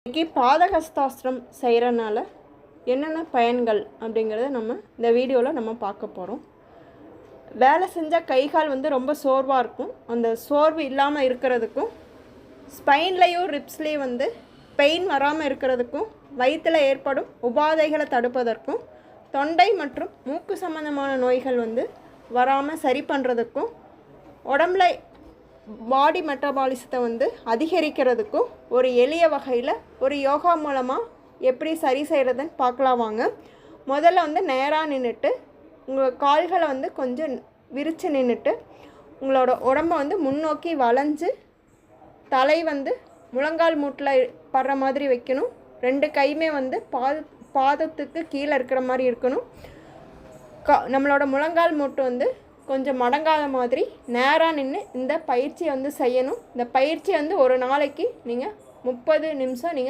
இன்றைக்கி பாதகஸ்தாஸ்திரம் செய்கிறனால என்னென்ன பயன்கள் அப்படிங்கிறத நம்ம இந்த வீடியோவில் நம்ம பார்க்க போகிறோம். வேலை செஞ்சால் கை கால் ரொம்ப சோர்வாக இருக்கும். அந்த சோர்வு இல்லாமல் இருக்கிறதுக்கும், ஸ்பைன்லேயும் ரிப்ஸ்லேயும் பெயின் வராமல் இருக்கிறதுக்கும், வயிற்றில் ஏற்படும் உபாதைகளை தடுப்பதற்கும், தொண்டை மற்றும் மூக்கு சம்பந்தமான நோய்கள் வராமல் சரி பண்ணுறதுக்கும், உடம்புல பாடி மெட்டபாலிசத்தை அதிகரிக்கிறதுக்கும் ஒரு எளிய வகையில் ஒரு யோகா மூலமாக எப்படி சரி செய்கிறதுன்னு பார்க்கலாம் வாங்க. முதல்ல நேராக நின்றுட்டு உங்கள் கால்களை கொஞ்சம் விரித்து நின்றுட்டு உங்களோட உடம்பை முன்னோக்கி வளைஞ்சு தலை முழங்கால் மூட்டில் படுற மாதிரி வைக்கணும். ரெண்டு கையுமே பாதத்துக்கு கீழே இருக்கிற மாதிரி இருக்கணும். நம்மளோட முழங்கால் மூட்டு கொஞ்சம் மடங்காத மாதிரி நேராக நின்று இந்த பயிற்சியை செய்யணும். இந்த பயிற்சி ஒரு நாளைக்கு நீங்கள் 30 நிமிஷம் நீங்கள்